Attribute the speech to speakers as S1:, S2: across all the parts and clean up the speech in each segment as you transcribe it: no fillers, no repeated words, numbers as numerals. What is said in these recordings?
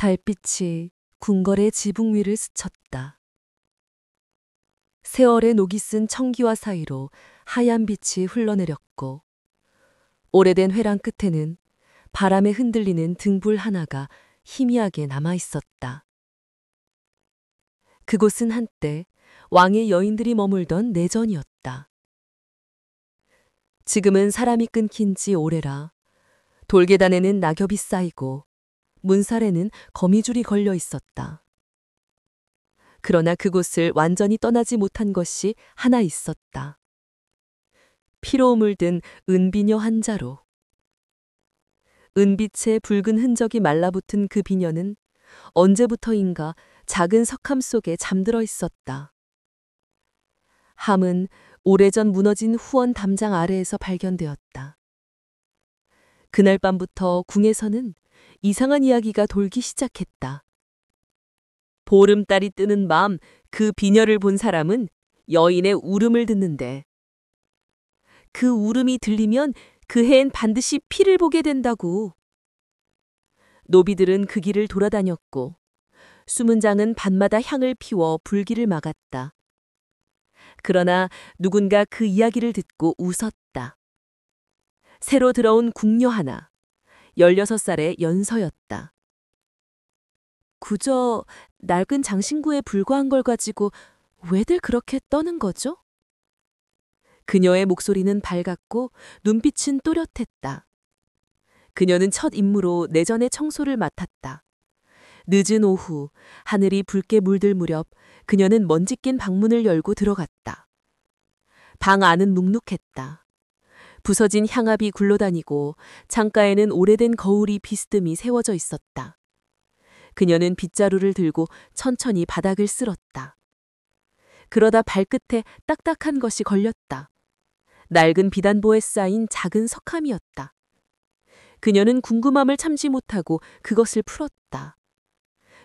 S1: 달빛이 궁궐의 지붕 위를 스쳤다. 세월의 녹이 쓴 청기화 사이로 하얀 빛이 흘러내렸고 오래된 회랑 끝에는 바람에 흔들리는 등불 하나가 희미하게 남아 있었다. 그곳은 한때 왕의 여인들이 머물던 내전이었다. 지금은 사람이 끊긴 지 오래라 돌계단에는 낙엽이 쌓이고 문살에는 거미줄이 걸려 있었다. 그러나 그곳을 완전히 떠나지 못한 것이 하나 있었다. 피로 물든 은비녀 한 자루. 은빛의 붉은 흔적이 말라붙은 그 비녀는 언제부터인가 작은 석함 속에 잠들어 있었다. 함은 오래전 무너진 후원 담장 아래에서 발견되었다. 그날 밤부터 궁에서는 이상한 이야기가 돌기 시작했다. 보름달이 뜨는 밤 그 비녀를 본 사람은 여인의 울음을 듣는데 그 울음이 들리면 그 해엔 반드시 피를 보게 된다고. 노비들은 그 길을 돌아다녔고 숨은 장은 밤마다 향을 피워 불길을 막았다. 그러나 누군가 그 이야기를 듣고 웃었다. 새로 들어온 궁녀 하나, 16살의 연서였다. 그저 낡은 장신구에 불과한 걸 가지고 왜들 그렇게 떠는 거죠? 그녀의 목소리는 밝았고 눈빛은 또렷했다. 그녀는 첫 임무로 내전의 청소를 맡았다. 늦은 오후 하늘이 붉게 물들 무렵 그녀는 먼지 낀 방문을 열고 들어갔다. 방 안은 눅눅했다. 부서진 향압이 굴러다니고 창가에는 오래된 거울이 비스듬히 세워져 있었다. 그녀는 빗자루를 들고 천천히 바닥을 쓸었다. 그러다 발끝에 딱딱한 것이 걸렸다. 낡은 비단보에 쌓인 작은 석함이었다. 그녀는 궁금함을 참지 못하고 그것을 풀었다.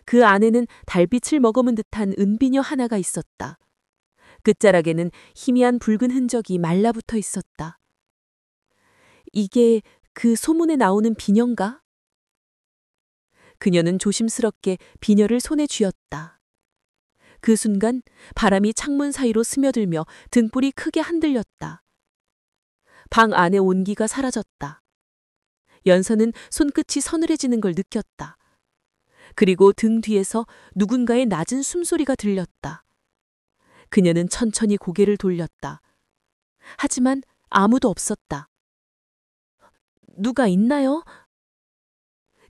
S1: 그 안에는 달빛을 머금은 듯한 은비녀 하나가 있었다. 끝자락에는 희미한 붉은 흔적이 말라붙어 있었다. 이게 그 소문에 나오는 비녀인가? 그녀는 조심스럽게 비녀를 손에 쥐었다. 그 순간 바람이 창문 사이로 스며들며 등불이 크게 흔들렸다. 방 안의 온기가 사라졌다. 연서는 손끝이 서늘해지는 걸 느꼈다. 그리고 등 뒤에서 누군가의 낮은 숨소리가 들렸다. 그녀는 천천히 고개를 돌렸다. 하지만 아무도 없었다. 누가 있나요?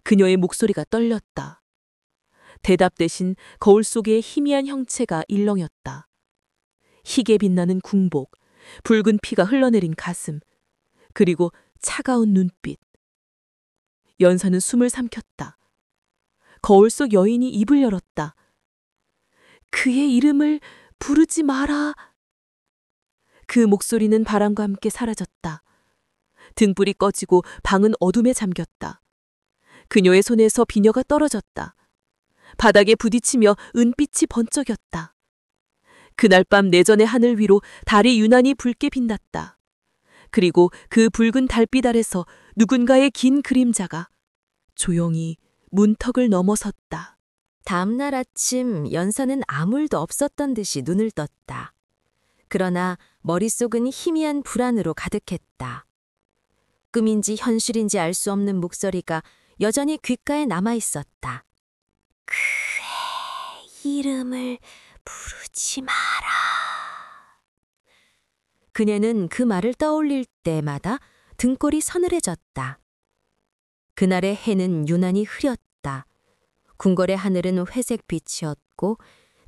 S1: 그녀의 목소리가 떨렸다. 대답 대신 거울 속의 희미한 형체가 일렁였다. 희게 빛나는 궁복, 붉은 피가 흘러내린 가슴, 그리고 차가운 눈빛. 연서는 숨을 삼켰다. 거울 속 여인이 입을 열었다. 그의 이름을 부르지 마라. 그 목소리는 바람과 함께 사라졌다. 등불이 꺼지고 방은 어둠에 잠겼다. 그녀의 손에서 비녀가 떨어졌다. 바닥에 부딪히며 은빛이 번쩍였다. 그날 밤 내전의 하늘 위로 달이 유난히 붉게 빛났다. 그리고 그 붉은 달빛 아래서 누군가의 긴 그림자가 조용히 문턱을 넘어섰다.
S2: 다음 날 아침 연서는 아무 일도 없었던 듯이 눈을 떴다. 그러나 머릿속은 희미한 불안으로 가득했다. 꿈인지 현실인지 알 수 없는 목소리가 여전히 귓가에 남아 있었다. 그의 이름을 부르지 마라. 그녀는 그 말을 떠올릴 때마다 등골이 서늘해졌다. 그날의 해는 유난히 흐렸다. 궁궐의 하늘은 회색 빛이었고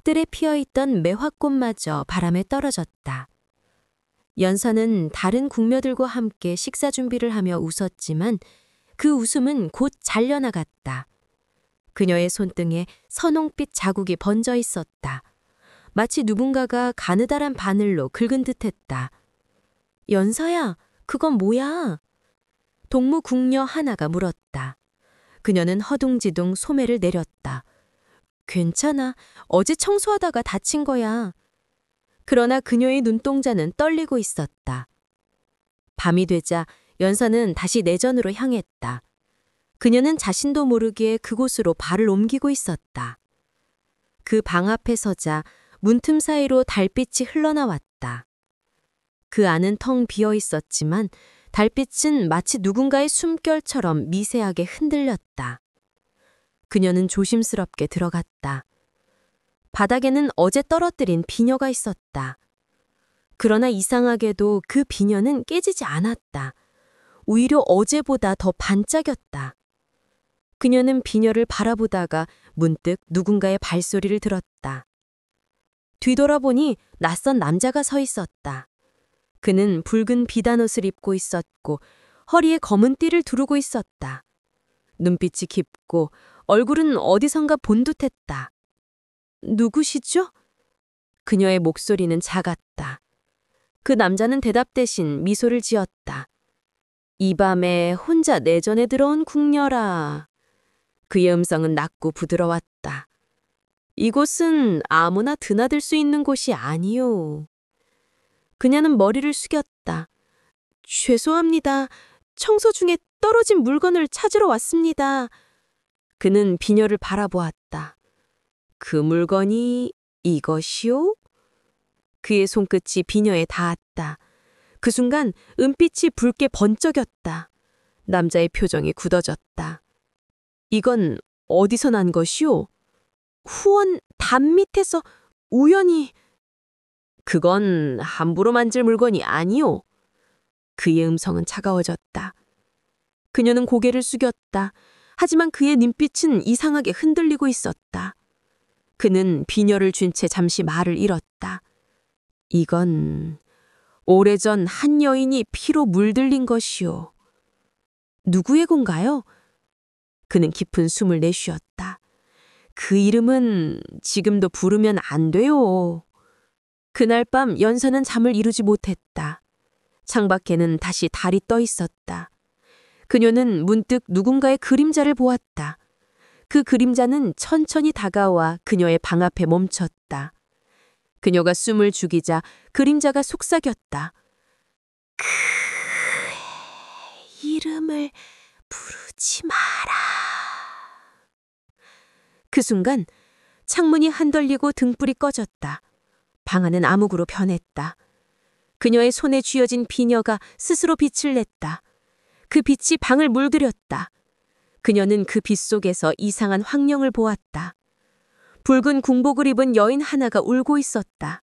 S2: 뜰에 피어있던 매화꽃마저 바람에 떨어졌다. 연서는 다른 궁녀들과 함께 식사 준비를 하며 웃었지만 그 웃음은 곧 잘려나갔다. 그녀의 손등에 선홍빛 자국이 번져 있었다. 마치 누군가가 가느다란 바늘로 긁은 듯했다. 연서야, 그건 뭐야? 동무 궁녀 하나가 물었다. 그녀는 허둥지둥 소매를 내렸다. 괜찮아. 어제 청소하다가 다친 거야. 그러나 그녀의 눈동자는 떨리고 있었다. 밤이 되자 연서는 다시 내전으로 향했다. 그녀는 자신도 모르게 그곳으로 발을 옮기고 있었다. 그 방 앞에 서자 문틈 사이로 달빛이 흘러나왔다. 그 안은 텅 비어 있었지만 달빛은 마치 누군가의 숨결처럼 미세하게 흔들렸다. 그녀는 조심스럽게 들어갔다. 바닥에는 어제 떨어뜨린 비녀가 있었다. 그러나 이상하게도 그 비녀는 깨지지 않았다. 오히려 어제보다 더 반짝였다. 그녀는 비녀를 바라보다가 문득 누군가의 발소리를 들었다. 뒤돌아보니 낯선 남자가 서 있었다. 그는 붉은 비단옷을 입고 있었고 허리에 검은 띠를 두르고 있었다. 눈빛이 깊고 얼굴은 어디선가 본 듯했다. 누구시죠? 그녀의 목소리는 작았다. 그 남자는 대답 대신 미소를 지었다. 이 밤에 혼자 내전에 들어온 궁녀라. 그의 음성은 낮고 부드러웠다. 이곳은 아무나 드나들 수 있는 곳이 아니오. 그녀는 머리를 숙였다. 죄송합니다. 청소 중에 떨어진 물건을 찾으러 왔습니다. 그는 비녀를 바라보았다. 그 물건이 이것이오? 그의 손끝이 비녀에 닿았다. 그 순간 은빛이 붉게 번쩍였다. 남자의 표정이 굳어졌다. 이건 어디서 난 것이오? 후원 담 밑에서 우연히... 그건 함부로 만질 물건이 아니오. 그의 음성은 차가워졌다. 그녀는 고개를 숙였다. 하지만 그의 눈빛은 이상하게 흔들리고 있었다. 그는 비녀를 쥔 채 잠시 말을 잃었다. 이건 오래전 한 여인이 피로 물들린 것이오. 누구의 건가요? 그는 깊은 숨을 내쉬었다. 그 이름은 지금도 부르면 안 돼요. 그날 밤 연서는 잠을 이루지 못했다. 창밖에는 다시 달이 떠 있었다. 그녀는 문득 누군가의 그림자를 보았다. 그 그림자는 천천히 다가와 그녀의 방 앞에 멈췄다. 그녀가 숨을 죽이자 그림자가 속삭였다. 그의 이름을 부르지 마라. 그 순간 창문이 한덜리고 등불이 꺼졌다. 방 안은 암흑으로 변했다. 그녀의 손에 쥐어진 비녀가 스스로 빛을 냈다. 그 빛이 방을 물들였다. 그녀는 그 빛 속에서 이상한 황령을 보았다. 붉은 궁복을 입은 여인 하나가 울고 있었다.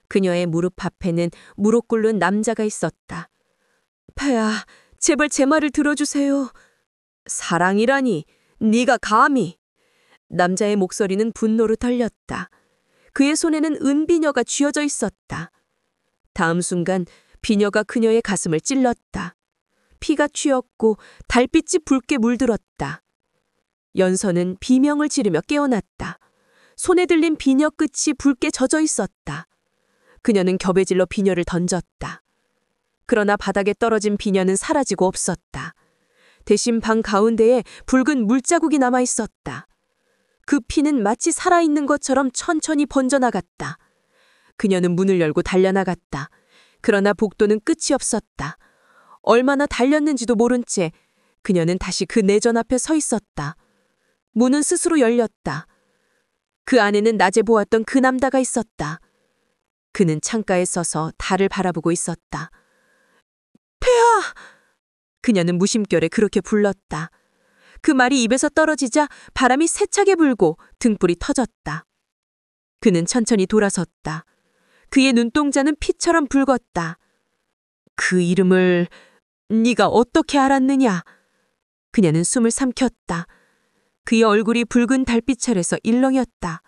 S2: 그녀의 무릎 앞에는 무릎 꿇는 남자가 있었다. 폐야, 제발 제 말을 들어주세요. 사랑이라니, 네가 감히. 남자의 목소리는 분노로 떨렸다. 그의 손에는 은비녀가 쥐어져 있었다. 다음 순간 비녀가 그녀의 가슴을 찔렀다. 피가 튀었고 달빛이 붉게 물들었다. 연서는 비명을 지르며 깨어났다. 손에 들린 비녀 끝이 붉게 젖어 있었다. 그녀는 겹에질러 비녀를 던졌다. 그러나 바닥에 떨어진 비녀는 사라지고 없었다. 대신 방 가운데에 붉은 물자국이 남아 있었다. 그 피는 마치 살아있는 것처럼 천천히 번져나갔다. 그녀는 문을 열고 달려나갔다. 그러나 복도는 끝이 없었다. 얼마나 달렸는지도 모른 채 그녀는 다시 그 내전 앞에 서 있었다. 문은 스스로 열렸다. 그 안에는 낮에 보았던 그 남자가 있었다. 그는 창가에 서서 달을 바라보고 있었다. 폐하! 그녀는 무심결에 그렇게 불렀다. 그 말이 입에서 떨어지자 바람이 세차게 불고 등불이 터졌다. 그는 천천히 돌아섰다. 그의 눈동자는 피처럼 붉었다. 그 이름을 네가 어떻게 알았느냐? 그녀는 숨을 삼켰다. 그의 얼굴이 붉은 달빛 아래서 일렁였다.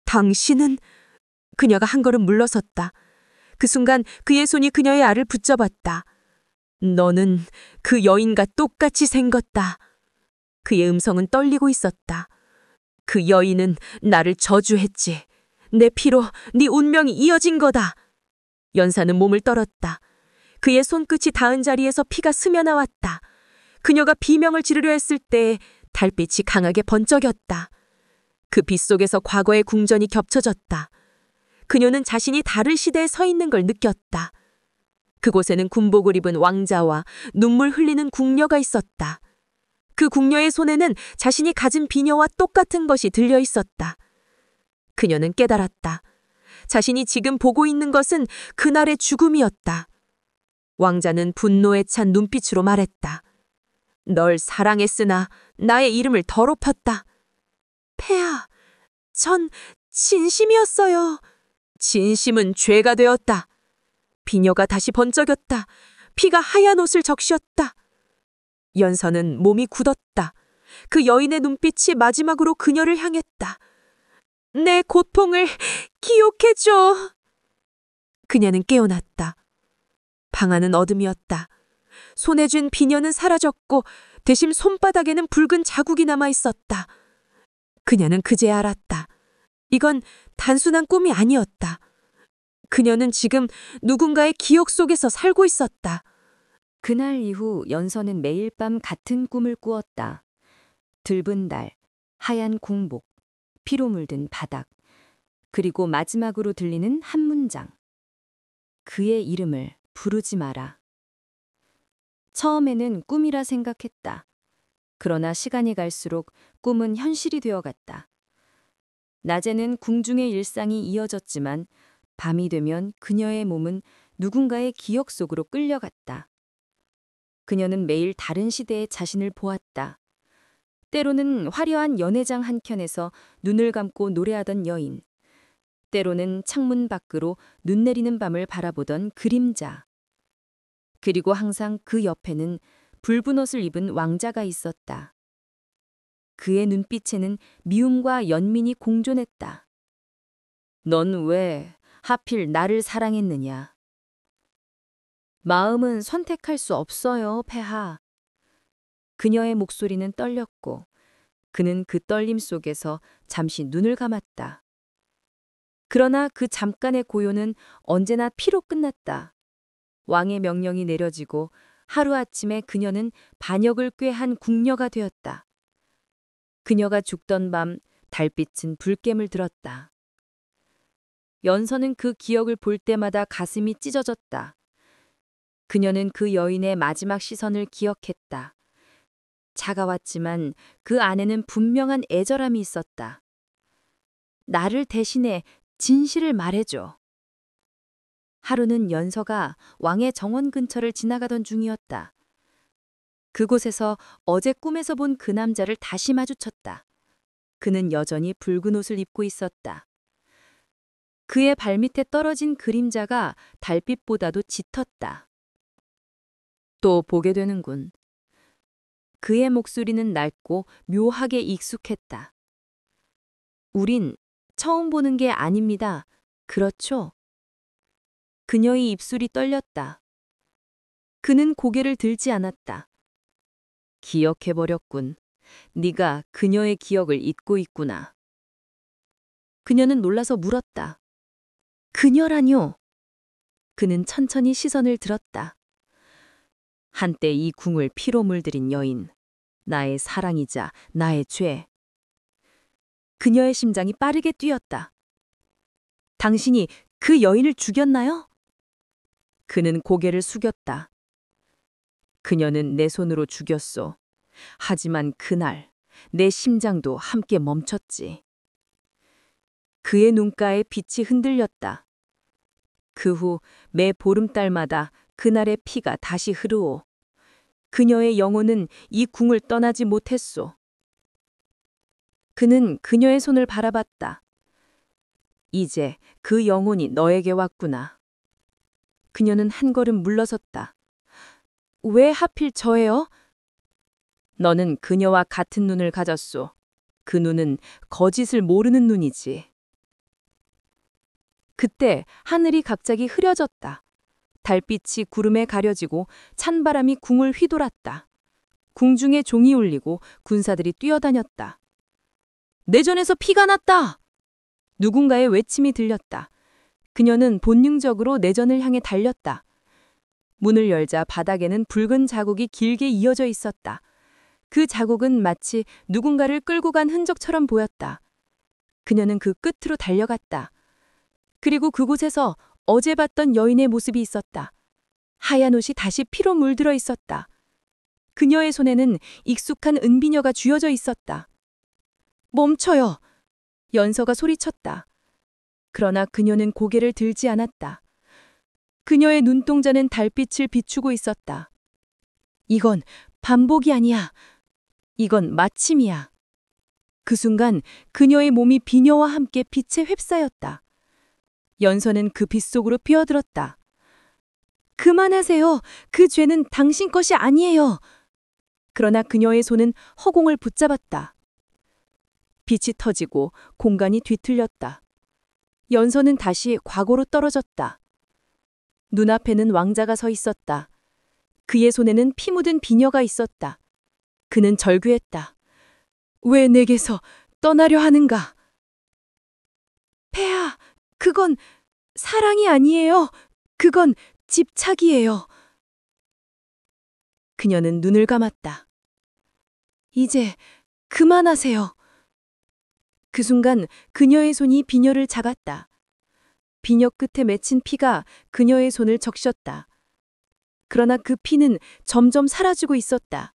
S2: 당신은? 그녀가 한 걸음 물러섰다. 그 순간 그의 손이 그녀의 알을 붙잡았다. 너는 그 여인과 똑같이 생겼다. 그의 음성은 떨리고 있었다. 그 여인은 나를 저주했지. 내 피로 네 운명이 이어진 거다. 연사는 몸을 떨었다. 그의 손끝이 닿은 자리에서 피가 스며나왔다. 그녀가 비명을 지르려 했을 때 달빛이 강하게 번쩍였다. 그 빛 속에서 과거의 궁전이 겹쳐졌다. 그녀는 자신이 다른 시대에 서 있는 걸 느꼈다. 그곳에는 군복을 입은 왕자와 눈물 흘리는 궁녀가 있었다.
S1: 그 궁녀의 손에는 자신이 가진 비녀와 똑같은 것이 들려 있었다. 그녀는 깨달았다. 자신이 지금 보고 있는 것은 그날의 죽음이었다. 왕자는 분노에 찬 눈빛으로 말했다. 널 사랑했으나 나의 이름을 더럽혔다. 폐하, 전 진심이었어요. 진심은 죄가 되었다. 비녀가 다시 번쩍였다. 피가 하얀 옷을 적시었다. 연서는 몸이 굳었다. 그 여인의 눈빛이 마지막으로 그녀를 향했다. 내 고통을 기억해줘. 그녀는 깨어났다. 방 안은 어둠이었다. 손에 쥔 비녀는 사라졌고 대신 손바닥에는 붉은 자국이 남아 있었다. 그녀는 그제야 알았다. 이건 단순한 꿈이 아니었다. 그녀는 지금 누군가의 기억 속에서 살고 있었다.
S2: 그날 이후 연서는 매일 밤 같은 꿈을 꾸었다. 들분 달, 하얀 공복, 피로 물든 바닥, 그리고 마지막으로 들리는 한 문장. 그의 이름을 부르지 마라. 처음에는 꿈이라 생각했다. 그러나 시간이 갈수록 꿈은 현실이 되어갔다. 낮에는 궁중의 일상이 이어졌지만 밤이 되면 그녀의 몸은 누군가의 기억 속으로 끌려갔다. 그녀는 매일 다른 시대의 자신을 보았다. 때로는 화려한 연회장 한켠에서 눈을 감고 노래하던 여인, 때로는 창문 밖으로 눈 내리는 밤을 바라보던 그림자, 그리고 항상 그 옆에는 붉은 옷을 입은 왕자가 있었다. 그의 눈빛에는 미움과 연민이 공존했다. 넌 왜 하필 나를 사랑했느냐? 마음은 선택할 수 없어요, 폐하. 그녀의 목소리는 떨렸고 그는 그 떨림 속에서 잠시 눈을 감았다. 그러나 그 잠깐의 고요는 언제나 피로 끝났다. 왕의 명령이 내려지고 하루아침에 그녀는 반역을 꾀한 궁녀가 되었다. 그녀가 죽던 밤 달빛은 불겜을 들었다. 연서는 그 기억을 볼 때마다 가슴이 찢어졌다. 그녀는 그 여인의 마지막 시선을 기억했다. 차가웠지만 그 안에는 분명한 애절함이 있었다. 나를 대신해 진실을 말해줘. 하루는 연서가 왕의 정원 근처를 지나가던 중이었다. 그곳에서 어제 꿈에서 본 그 남자를 다시 마주쳤다. 그는 여전히 붉은 옷을 입고 있었다. 그의 발밑에 떨어진 그림자가 달빛보다도 짙었다. 또 보게 되는군. 그의 목소리는 낡고 묘하게 익숙했다. 우린 처음 보는 게 아닙니다. 그렇죠? 그녀의 입술이 떨렸다. 그는 고개를 들지 않았다. 기억해버렸군. 네가 그녀의 기억을 잊고 있구나. 그녀는 놀라서 물었다. 그녀라뇨? 그는 천천히 시선을 들었다. 한때 이 궁을 피로 물들인 여인, 나의 사랑이자 나의 죄. 그녀의 심장이 빠르게 뛰었다. 당신이 그 여인을 죽였나요? 그는 고개를 숙였다. 그녀는 내 손으로 죽였소. 하지만 그날 내 심장도 함께 멈췄지. 그의 눈가에 빛이 흔들렸다. 그 후 매 보름달마다 그날의 피가 다시 흐르오. 그녀의 영혼은 이 궁을 떠나지 못했소. 그는 그녀의 손을 바라봤다. 이제 그 영혼이 너에게 왔구나. 그녀는 한 걸음 물러섰다. 왜 하필 저예요? 너는 그녀와 같은 눈을 가졌소. 그 눈은 거짓을 모르는 눈이지. 그때 하늘이 갑자기 흐려졌다. 달빛이 구름에 가려지고 찬바람이 궁을 휘돌았다. 궁중에 종이 울리고 군사들이 뛰어다녔다. 내전에서 피가 났다! 누군가의 외침이 들렸다. 그녀는 본능적으로 내전을 향해 달렸다. 문을 열자 바닥에는 붉은 자국이 길게 이어져 있었다. 그 자국은 마치 누군가를 끌고 간 흔적처럼 보였다. 그녀는 그 끝으로 달려갔다. 그리고 그곳에서 어제 봤던 여인의 모습이 있었다. 하얀 옷이 다시 피로 물들어 있었다.
S1: 그녀의 손에는 익숙한 은비녀가 쥐어져 있었다. 멈춰요! 연서가 소리쳤다. 그러나 그녀는 고개를 들지 않았다. 그녀의 눈동자는 달빛을 비추고 있었다. 이건 반복이 아니야. 이건 마침이야. 그 순간 그녀의 몸이 비녀와 함께 빛에 휩싸였다. 연서는 그 빛 속으로 뛰어들었다. 그만하세요. 그 죄는 당신 것이 아니에요. 그러나 그녀의 손은 허공을 붙잡았다. 빛이 터지고 공간이 뒤틀렸다. 연서는 다시 과거로 떨어졌다. 눈앞에는 왕자가 서 있었다. 그의 손에는 피 묻은 비녀가 있었다. 그는 절규했다. 왜 내게서 떠나려 하는가? 폐하, 그건 사랑이 아니에요. 그건 집착이에요. 그녀는 눈을 감았다. 이제 그만하세요. 그 순간 그녀의 손이 비녀를 잡았다. 비녀 끝에 맺힌 피가 그녀의 손을 적셨다. 그러나 그 피는 점점 사라지고 있었다.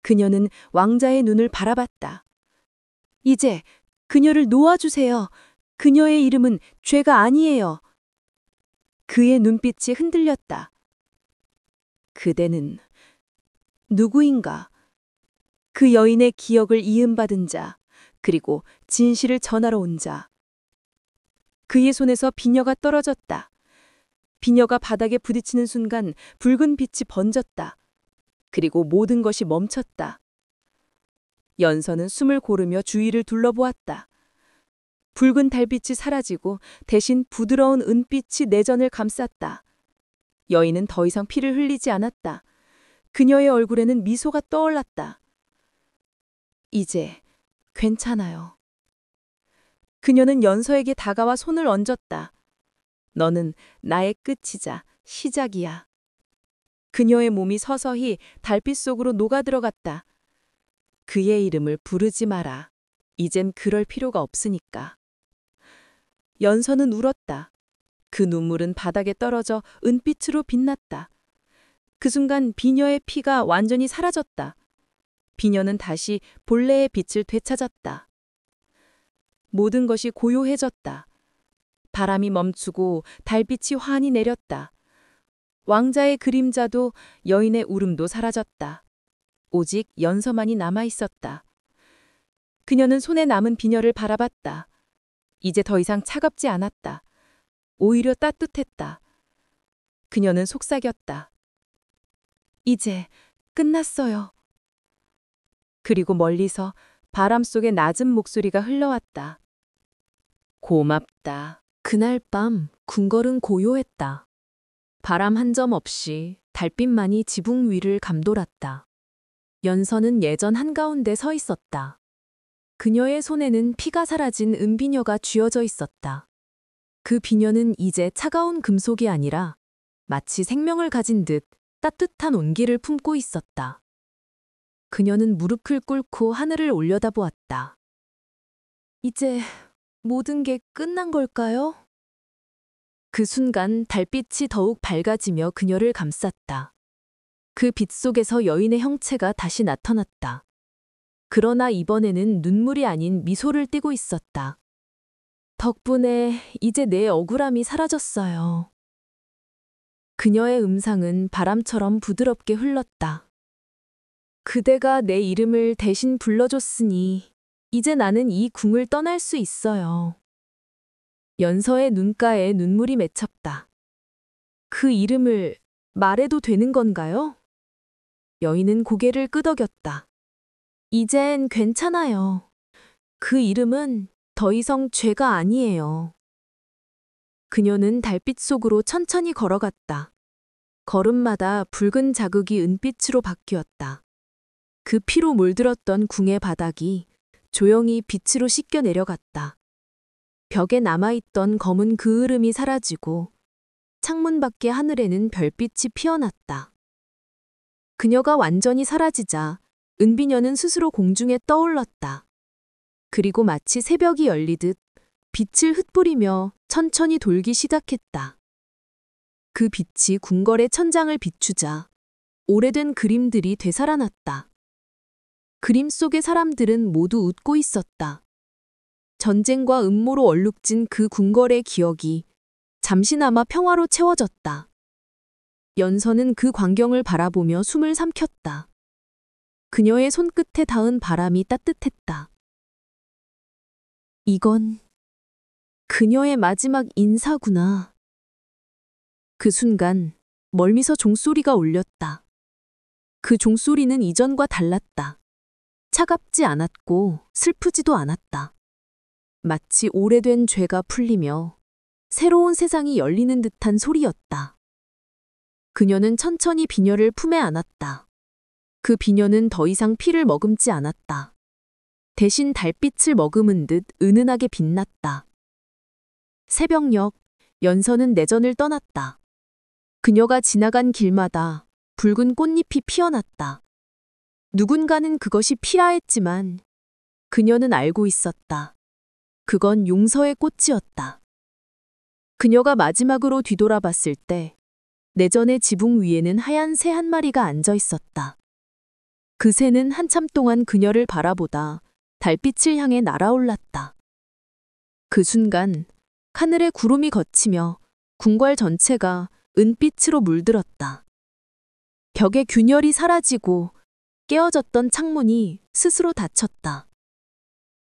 S1: 그녀는 왕자의 눈을 바라봤다. 이제 그녀를 놓아주세요. 그녀의 이름은 죄가 아니에요. 그의 눈빛이 흔들렸다. 그대는 누구인가? 그 여인의 기억을 이음받은 자, 그리고 진실을 전하러 온 자. 그의 손에서 비녀가 떨어졌다. 비녀가 바닥에 부딪히는 순간 붉은 빛이 번졌다. 그리고 모든 것이 멈췄다. 연서는 숨을 고르며 주위를 둘러보았다. 붉은 달빛이 사라지고 대신 부드러운 은빛이 내전을 감쌌다. 여인은 더 이상 피를 흘리지 않았다. 그녀의 얼굴에는 미소가 떠올랐다. 이제 괜찮아요. 그녀는 연서에게 다가와 손을 얹었다. 너는 나의 끝이자 시작이야. 그녀의 몸이 서서히 달빛 속으로 녹아들어갔다. 그의 이름을 부르지 마라. 이젠 그럴 필요가 없으니까. 연서는 울었다. 그 눈물은 바닥에 떨어져 은빛으로 빛났다. 그 순간 비녀의 피가 완전히 사라졌다. 비녀는 다시 본래의 빛을 되찾았다. 모든 것이 고요해졌다. 바람이 멈추고 달빛이 환히 내렸다. 왕자의 그림자도 여인의 울음도 사라졌다. 오직 연서만이 남아 있었다. 그녀는 손에 남은 비녀를 바라봤다. 이제 더 이상 차갑지 않았다. 오히려 따뜻했다. 그녀는 속삭였다. 이제 끝났어요. 그리고 멀리서 바람 속에 낮은 목소리가 흘러왔다. 고맙다. 그날 밤 궁궐은 고요했다. 바람 한 점 없이 달빛만이 지붕 위를 감돌았다. 연서는 예전 한가운데 서 있었다. 그녀의 손에는 피가 사라진 은비녀가 쥐어져 있었다. 그 비녀는 이제 차가운 금속이 아니라 마치 생명을 가진 듯 따뜻한 온기를 품고 있었다. 그녀는 무릎을 꿇고 하늘을 올려다보았다. 이제 모든 게 끝난 걸까요? 그 순간 달빛이 더욱 밝아지며 그녀를 감쌌다. 그 빛 속에서 여인의 형체가 다시 나타났다. 그러나 이번에는 눈물이 아닌 미소를 띠고 있었다. 덕분에 이제 내 억울함이 사라졌어요. 그녀의 음상은 바람처럼 부드럽게 흘렀다. 그대가 내 이름을 대신 불러줬으니 이제 나는 이 궁을 떠날 수 있어요. 연서의 눈가에 눈물이 맺혔다. 그 이름을 말해도 되는 건가요? 여인은 고개를 끄덕였다. 이젠 괜찮아요. 그 이름은 더 이상 죄가 아니에요. 그녀는 달빛 속으로 천천히 걸어갔다. 걸음마다 붉은 자극이 은빛으로 바뀌었다. 그 피로 물들었던 궁의 바닥이 조용히 빛으로 씻겨 내려갔다. 벽에 남아있던 검은 그을음이 사라지고 창문 밖의 하늘에는 별빛이 피어났다. 그녀가 완전히 사라지자 은비녀는 스스로 공중에 떠올랐다. 그리고 마치 새벽이 열리듯 빛을 흩뿌리며 천천히 돌기 시작했다. 그 빛이 궁궐의 천장을 비추자 오래된 그림들이 되살아났다. 그림 속의 사람들은 모두 웃고 있었다. 전쟁과 음모로 얼룩진 그 궁궐의 기억이 잠시나마 평화로 채워졌다. 연서는 그 광경을 바라보며 숨을 삼켰다. 그녀의 손끝에 닿은 바람이 따뜻했다. 이건 그녀의 마지막 인사구나. 그 순간 멀미서 종소리가 울렸다. 그 종소리는 이전과 달랐다. 차갑지 않았고 슬프지도 않았다. 마치 오래된 죄가 풀리며 새로운 세상이 열리는 듯한 소리였다. 그녀는 천천히 비녀를 품에 안았다. 그 비녀는 더 이상 피를 머금지 않았다. 대신 달빛을 머금은 듯 은은하게 빛났다. 새벽녘, 연서는 내전을 떠났다. 그녀가 지나간 길마다 붉은 꽃잎이 피어났다. 누군가는 그것이 피라 했지만 그녀는 알고 있었다. 그건 용서의 꽃이었다. 그녀가 마지막으로 뒤돌아봤을 때 내전의 지붕 위에는 하얀 새 한 마리가 앉아 있었다. 그 새는 한참 동안 그녀를 바라보다 달빛을 향해 날아올랐다. 그 순간 하늘에 구름이 걷히며 궁궐 전체가 은빛으로 물들었다. 벽의 균열이 사라지고 깨어졌던 창문이 스스로 닫혔다.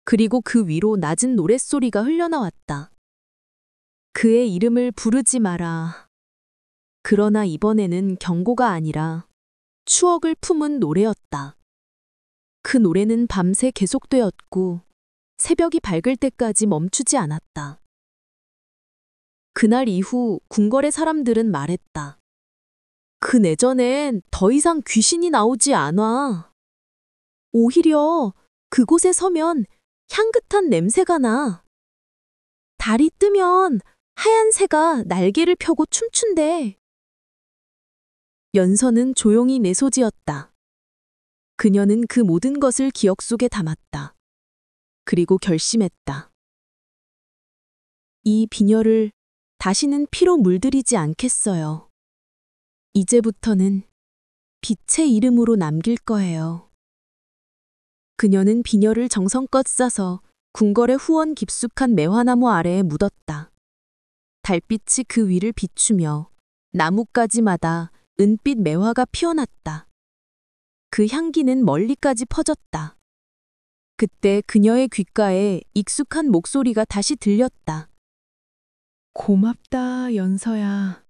S1: 그리고 그 위로 낮은 노랫소리가 흘러나왔다. 그의 이름을 부르지 마라. 그러나 이번에는 경고가 아니라 추억을 품은 노래였다. 그 노래는 밤새 계속되었고 새벽이 밝을 때까지 멈추지 않았다. 그날 이후 궁궐의 사람들은 말했다. 그 내전엔 더 이상 귀신이 나오지 않아. 오히려 그곳에 서면 향긋한 냄새가 나. 달이 뜨면 하얀 새가 날개를 펴고 춤춘대. 연서는 조용히 내소지었다. 그녀는 그 모든 것을 기억 속에 담았다. 그리고 결심했다. 이 비녀를 다시는 피로 물들이지 않겠어요. 이제부터는 빛의 이름으로 남길 거예요. 그녀는 비녀를 정성껏 싸서 궁궐의 후원 깊숙한 매화나무 아래에 묻었다. 달빛이 그 위를 비추며 나뭇가지마다 은빛 매화가 피어났다. 그 향기는 멀리까지 퍼졌다. 그때 그녀의 귓가에 익숙한 목소리가 다시 들렸다. 고맙다, 연서야.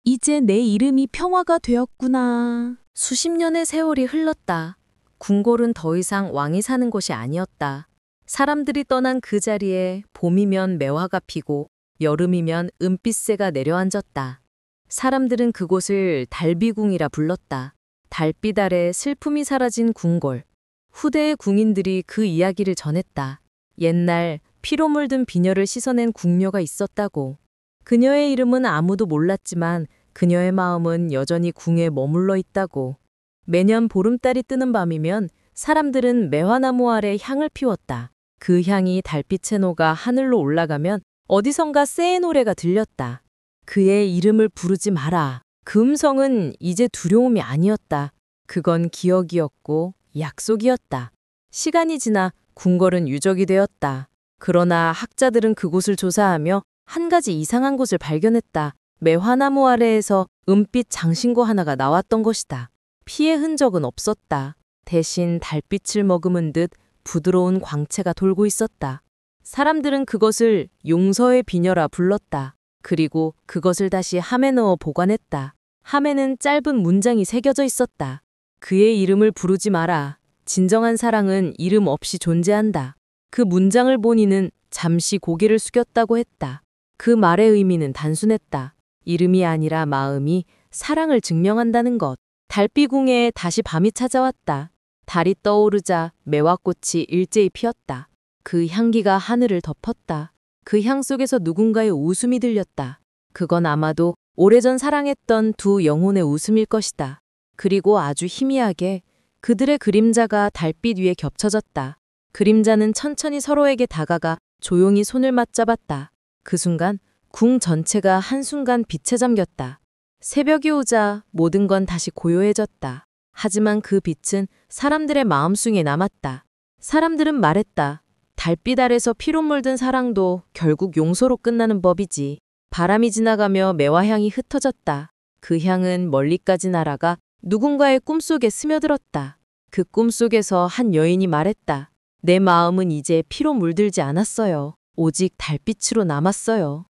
S1: 이제 내 이름이 평화가 되었구나.
S2: 수십 년의 세월이 흘렀다. 궁궐은 더 이상 왕이 사는 곳이 아니었다. 사람들이 떠난 그 자리에 봄이면 매화가 피고 여름이면 은빛새가 내려앉았다. 사람들은 그곳을 달비궁이라 불렀다. 달빛 아래 슬픔이 사라진 궁궐. 후대의 궁인들이 그 이야기를 전했다. 옛날 피로 물든 비녀를 씻어낸 궁녀가 있었다고. 그녀의 이름은 아무도 몰랐지만 그녀의 마음은 여전히 궁에 머물러 있다고. 매년 보름달이 뜨는 밤이면 사람들은 매화나무 아래 향을 피웠다. 그 향이 달빛에 녹아 하늘로 올라가면 어디선가 새의 노래가 들렸다. 그의 이름을 부르지 마라. 그 음성은 이제 두려움이 아니었다. 그건 기억이었고 약속이었다. 시간이 지나 궁궐은 유적이 되었다. 그러나 학자들은 그곳을 조사하며 한 가지 이상한 곳을 발견했다. 매화나무 아래에서 은빛 장신구 하나가 나왔던 것이다. 피의 흔적은 없었다. 대신 달빛을 머금은 듯 부드러운 광채가 돌고 있었다. 사람들은 그것을 용서의 비녀라 불렀다. 그리고 그것을 다시 함에 넣어 보관했다. 함에는 짧은 문장이 새겨져 있었다. 그의 이름을 부르지 마라. 진정한 사랑은 이름 없이 존재한다. 그 문장을 본 이는 잠시 고개를 숙였다고 했다. 그 말의 의미는 단순했다. 이름이 아니라 마음이 사랑을 증명한다는 것. 달비궁에 다시 밤이 찾아왔다. 달이 떠오르자 매화꽃이 일제히 피었다. 그 향기가 하늘을 덮었다. 그 향 속에서 누군가의 웃음이 들렸다. 그건 아마도 오래전 사랑했던 두 영혼의 웃음일 것이다. 그리고 아주 희미하게 그들의 그림자가 달빛 위에 겹쳐졌다. 그림자는 천천히 서로에게 다가가 조용히 손을 맞잡았다. 그 순간 궁 전체가 한순간 빛에 잠겼다.
S1: 새벽이 오자 모든 건 다시 고요해졌다. 하지만 그 빛은 사람들의 마음속에 남았다. 사람들은 말했다. 달빛 아래서 피로 물든 사랑도 결국 용서로 끝나는 법이지. 바람이 지나가며 매화향이 흩어졌다. 그 향은 멀리까지 날아가 누군가의 꿈속에 스며들었다. 그 꿈속에서 한 여인이 말했다. 내 마음은 이제 피로 물들지 않았어요. 오직 달빛으로 남았어요.